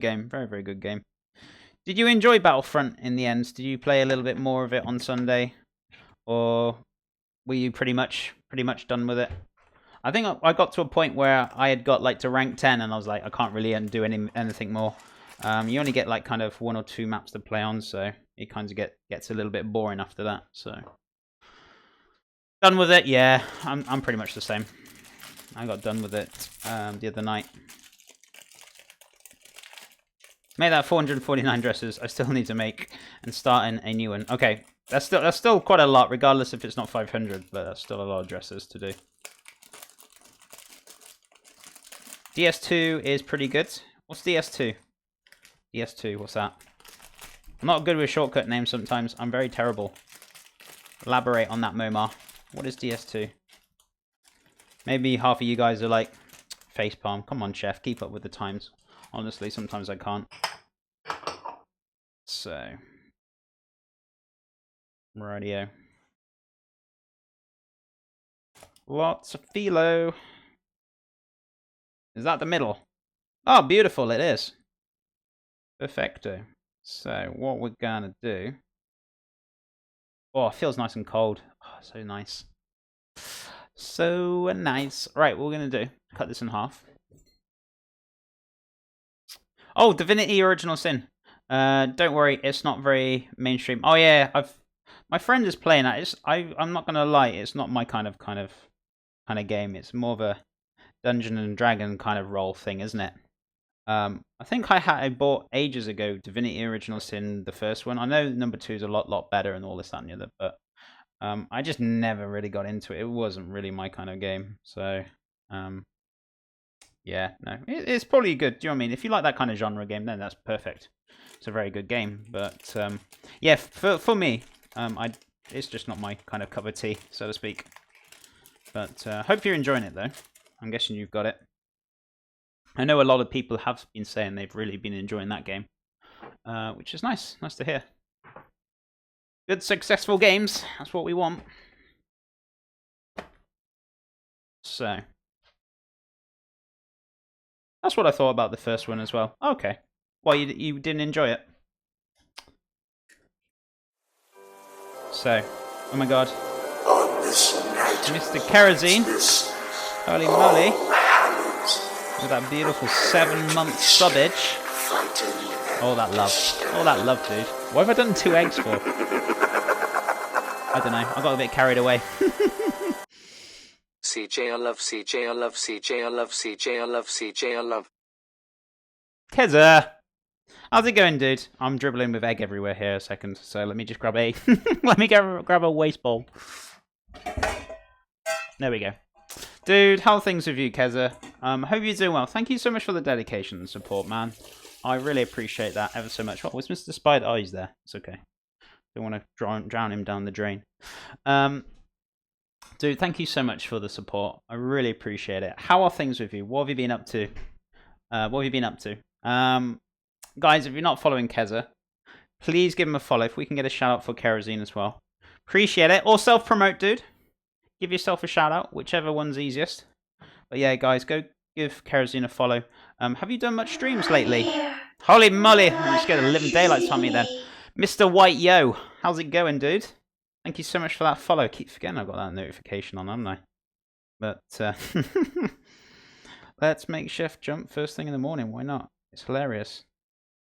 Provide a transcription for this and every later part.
game. Very, very good game. Did you enjoy Battlefront in the end? Did you play a little bit more of it on Sunday? Or were you pretty much done with it? I think I got to a point where I had got like to rank 10 and I was like, I can't really do anything more. You only get like kind of 1 or 2 maps to play on, so it kind of gets a little bit boring after that. So done with it, yeah. I'm pretty much the same. I got done with it the other night. Made that 449 dresses. I still need to make and start in a new one. Okay, that's still quite a lot, regardless if it's not 500, but that's still a lot of dresses to do. DS2 is pretty good. What's DS2? DS2, what's that? I'm not good with shortcut names sometimes. I'm very terrible. Elaborate on that, Momar. What is DS2? Maybe half of you guys are like, facepalm. Come on, chef, keep up with the times. Honestly, sometimes I can't. So, radio. Lots of philo. Is that the middle? Oh, beautiful, it is. Perfecto. So, what we're gonna do... Oh, it feels nice and cold. Oh, so nice. So nice. Right, what we're gonna do, cut this in half. Oh, Divinity Original Sin. Don't worry, it's not very mainstream. Oh yeah, my friend is playing that. I'm not gonna lie, it's not my kind of game. It's more of a Dungeon and Dragon kind of role thing, isn't it? I think I bought ages ago Divinity Original Sin, the first one. I know number 2 is a lot better and all this, that, and the other, but I just never really got into it. It wasn't really my kind of game, so yeah, no, it's probably good. Do you know what I mean? If you like that kind of genre game, then that's perfect. It's a very good game, but yeah, for me, it's just not my kind of cup of tea, so to speak. But hope you're enjoying it, though. I'm guessing you've got it. I know a lot of people have been saying they've really been enjoying that game, which is nice. Nice to hear. Good, successful games. That's what we want. So, that's what I thought about the first one as well. Okay. Well, you didn't enjoy it? So, oh my god. Mr. Kerosene. Holy moly. With that beautiful 7-month subbage. Oh, that love. Oh, that love, dude. What have I done 2 eggs for? I don't know. I got a bit carried away. CJ, I love CJ, I love CJ, I love CJ, I love CJ, I love. Keza! How's it going, dude? I'm dribbling with egg everywhere here a second, so let me just grab a... let me grab a waste bowl. There we go. Dude, how are things with you, Keza? Hope you're doing well. Thank you so much for the dedication and support, man. I really appreciate that ever so much. Oh, was Mr. Spider? Oh, he's there. It's okay. Don't want to drown him down the drain. Dude, thank you so much for the support. I really appreciate it. How are things with you? What have you been up to? Guys, if you're not following Keza, please give him a follow. If we can get a shout out for Kerosene as well. Appreciate it. Or self-promote, dude. Give yourself a shout out, whichever one's easiest. But yeah, guys, go give Kerosene a follow. Have you done much streams lately? Holy moly! I'm just getting a living daylights on me then. Mr. White Yo, how's it going, dude? Thank you so much for that follow. I keep forgetting I've got that notification on, haven't I? But let's make Chef jump first thing in the morning. Why not? It's hilarious.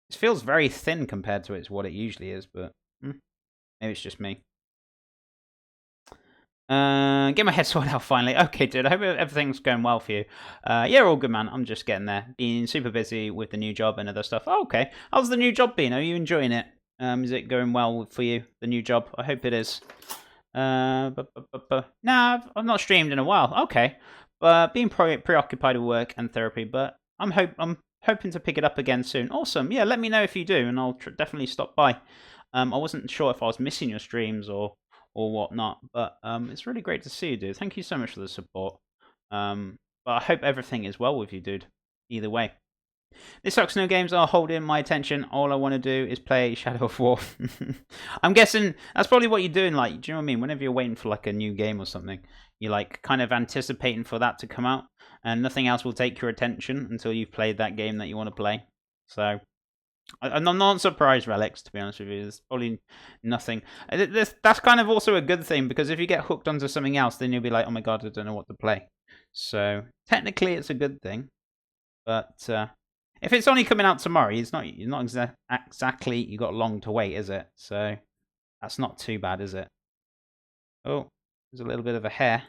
It feels very thin compared to what it usually is, but maybe it's just me. Get my head sorted out finally. Okay, dude, I hope everything's going well for you. Yeah, all good, man. I'm just getting there. Being super busy with the new job and other stuff. Oh, okay. How's the new job been? Are you enjoying it? Is it going well for you, the new job? I hope it is. Nah, I've not streamed in a while. Okay. Being preoccupied with work and therapy, but I'm hoping to pick it up again soon. Awesome. Yeah, let me know if you do, and I'll definitely stop by. I wasn't sure if I was missing your streams or whatnot, but it's really great to see you, dude. Thank you so much for the support. But I hope everything is well with you, dude. Either way. This sucks, no games are holding my attention. All I want to do is play Shadow of War. I'm guessing that's probably what you're doing, like, do you know what I mean? Whenever you're waiting for like a new game or something, you're like kind of anticipating for that to come out, and nothing else will take your attention until you've played that game that you want to play. So I'm not surprised, Relics, to be honest with you. There's probably nothing. That's kind of also a good thing, because if you get hooked onto something else, then you'll be like, oh my god, I don't know what to play. So technically it's a good thing. But if it's only coming out tomorrow, you're not exactly, you got long to wait, is it? So that's not too bad, is it? Oh, there's a little bit of a hair.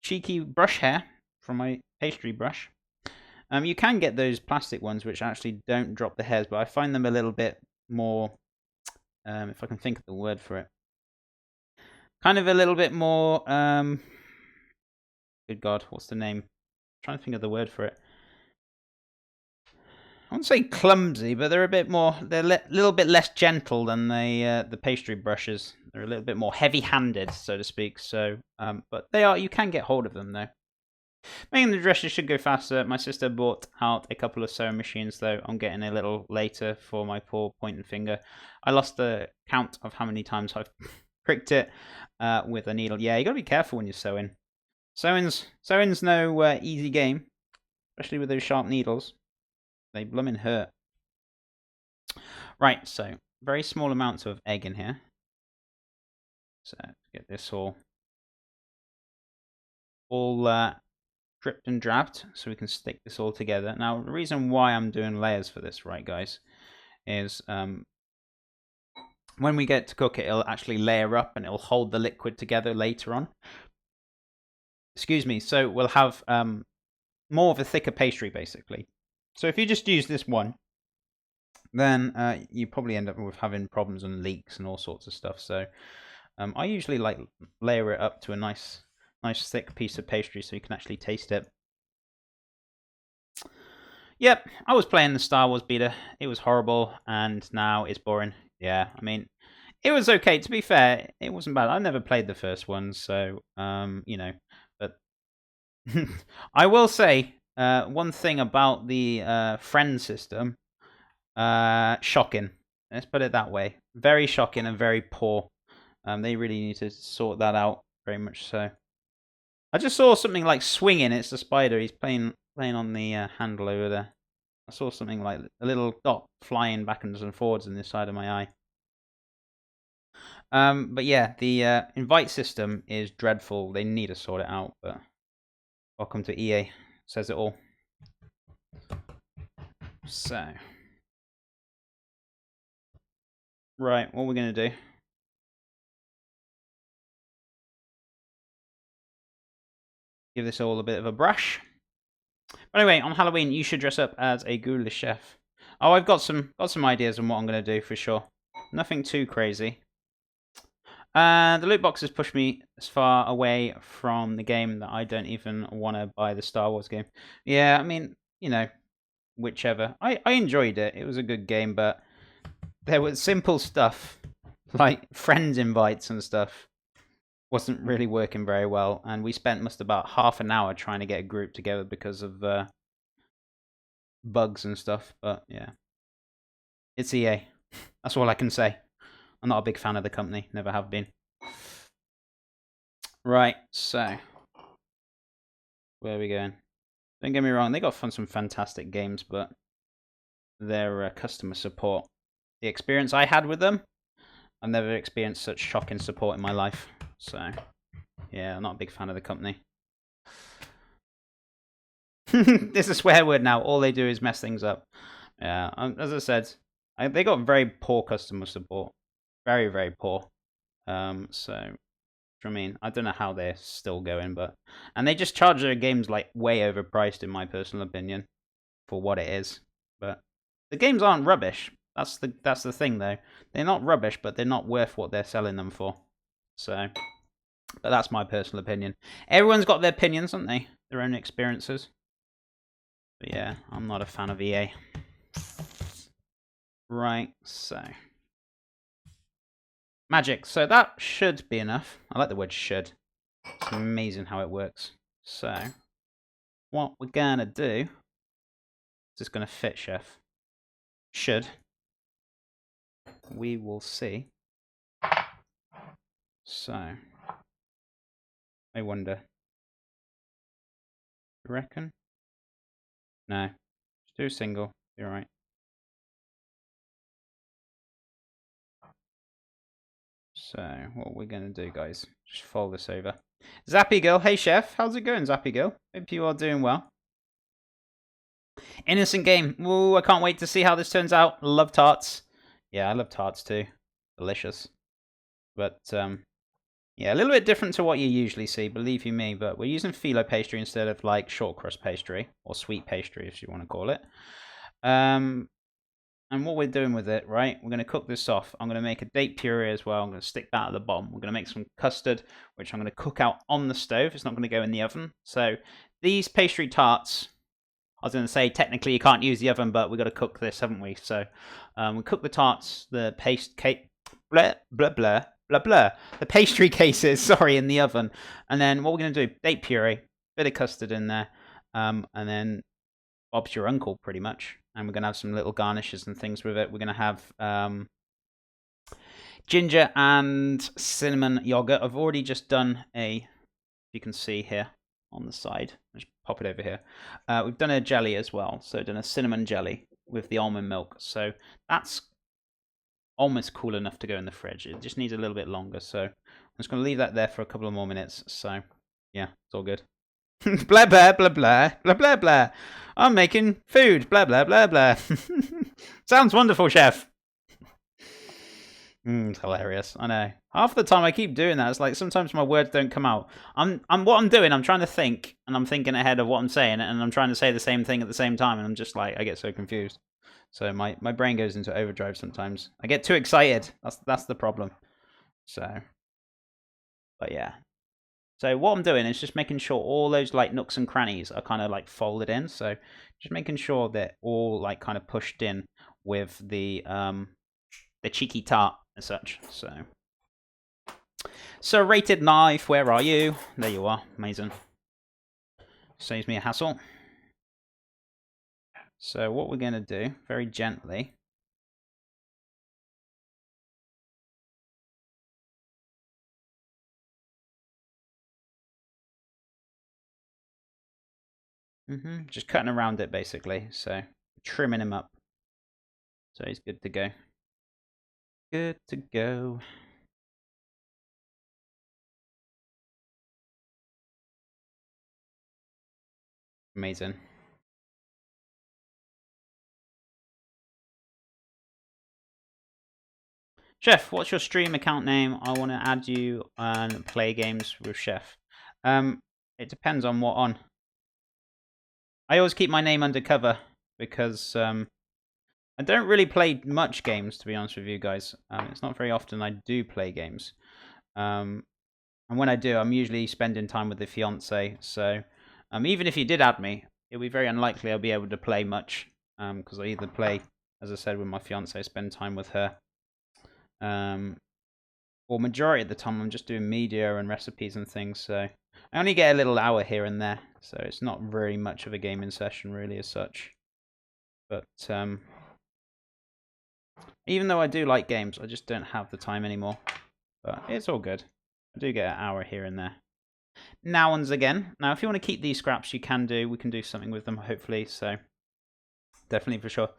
Cheeky brush hair from my pastry brush. You can get those plastic ones which actually don't drop the hairs, but I find them a little bit more, if I can think of the word for it, kind of a little bit more, good God, what's the name? I'm trying to think of the word for it. I wouldn't say clumsy, but they're a bit more, they're a little bit less gentle than the pastry brushes. They're a little bit more heavy-handed, so to speak. So, but you can get hold of them though. Making the dresses should go faster. My sister bought out a couple of sewing machines, though. I'm getting a little later for my poor pointing finger. I lost the count of how many times I've pricked it with a needle. Yeah, you gotta be careful when you're sewing. Sewing's no easy game, especially with those sharp needles. They bloomin' hurt. Right, so very small amounts of egg in here. So get this all dripped and drabbed, so we can stick this all together. Now, the reason why I'm doing layers for this, right, guys, is when we get to cook it, it'll actually layer up and it'll hold the liquid together later on. Excuse me. So we'll have more of a thicker pastry, basically. So if you just use this one, then you probably end up with having problems and leaks and all sorts of stuff. So I usually like layer it up to a nice thick piece of pastry so you can actually taste it. Yep, I was playing the Star Wars beta. It was horrible, and now it's boring. Yeah, I mean, it was okay. To be fair, it wasn't bad. I never played the first one, so you know. But I will say one thing about the friend system. Shocking. Let's put it that way. Very shocking and very poor. They really need to sort that out. Very much so. I just saw something like swinging. It's the spider. He's playing on the handle over there. I saw something like a little dot flying backwards and forwards in this side of my eye. But yeah, the invite system is dreadful. They need to sort it out. But welcome to EA. Says it all. So, right, what we're gonna do? Give this all a bit of a brush. But anyway, on Halloween, you should dress up as a ghoulish chef. Oh, I've got some ideas on what I'm going to do for sure. Nothing too crazy. The loot boxes push me as far away from the game that I don't even want to buy the Star Wars game. Yeah, I mean, you know, whichever. I enjoyed it. It was a good game, but there was simple stuff like friends invites and stuff wasn't really working very well, and we spent must about half an hour trying to get a group together because of bugs and stuff. But yeah, it's EA. That's all I can say. I'm not a big fan of the company. Never have been. Right, so where are we going? Don't get me wrong, they got some fantastic games, but their customer support, the experience I had with them, I've never experienced such shocking support in my life. So yeah, I'm not a big fan of the company. This is a swear word now. All they do is mess things up. Yeah, as I said, they got very poor customer support. Very, very poor. So, I mean, I don't know how they're still going, and they just charge their games like way overpriced, in my personal opinion, for what it is. But the games aren't rubbish. That's the thing, though. They're not rubbish, but they're not worth what they're selling them for. So, but that's my personal opinion. Everyone's got their opinions, haven't they? Their own experiences. But yeah, I'm not a fan of EA. Right, so magic. So that should be enough. I like the word should. It's amazing how it works. So what we're gonna do is it's gonna fit, chef. Should. We will see. So I wonder. You reckon? No. Just do a single. You're right. So what we're going to do, guys, just fold this over. Zappy Girl, hey chef, how's it going, Zappy Girl? Hope you are doing well. Innocent game. Ooh, I can't wait to see how this turns out. Love tarts. Yeah, I love tarts too. Delicious. But yeah, a little bit different to what you usually see, believe you me. But we're using phyllo pastry instead of like short crust pastry or sweet pastry, if you want to call it. And what we're doing with it, right? We're going to cook this off. I'm going to make a date puree as well. I'm going to stick that at the bottom. We're going to make some custard, which I'm going to cook out on the stove. It's not going to go in the oven. So these pastry tarts, I was going to say technically you can't use the oven, but we've got to cook this, haven't we? So we cook the tarts, the paste cake, blah, blah, blah, blah, blah. The pastry cases, sorry, in the oven. And then what we're going to do, date puree, bit of custard in there, and then Bob's your uncle, pretty much. And we're going to have some little garnishes and things with it. We're going to have ginger and cinnamon yogurt. I've already just done you can see here on the side. Just pop it over here. We've done a jelly as well. So done a cinnamon jelly with the almond milk. So that's almost cool enough to go in the fridge. It just needs a little bit longer. So I'm just going to leave that there for a couple of more minutes. So yeah, it's all good. Blah, blah, blah, blah, blah, blah, blah. I'm making food. Blah, blah, blah, blah. Sounds wonderful, chef. It's hilarious. I know. Half the time I keep doing that. It's like sometimes my words don't come out. I'm trying to think, and I'm thinking ahead of what I'm saying, and I'm trying to say the same thing at the same time, and I'm just like, I get so confused. So my brain goes into overdrive sometimes. I get too excited. That's the problem. So, but yeah. So what I'm doing is just making sure all those like nooks and crannies are kind of like folded in. So just making sure they're all like kind of pushed in with the cheeky tart as such. So rated knife, where are you? There you are. Amazing. Saves me a hassle. So what we're going to do, very gently, just cutting around it basically, so trimming him up. So he's good to go. Good to go. Amazing. Chef, what's your stream account name? I want to add you and play games with Chef. It depends on what on. I always keep my name undercover because I don't really play much games, to be honest with you guys. It's not very often I do play games. And when I do, I'm usually spending time with the fiance. So even if you did add me, it'll be very unlikely I'll be able to play much. Because I either play, as I said, with my fiance, spend time with her. Or majority of the time I'm just doing media and recipes and things. So I only get a little hour here and there. So it's not very much of a gaming session really as such. But even though I do like games, I just don't have the time anymore. But it's all good. I do get an hour here and there. Now and again. Now, if you want to keep these scraps, you can do. We can do something with them, hopefully. So, definitely for sure.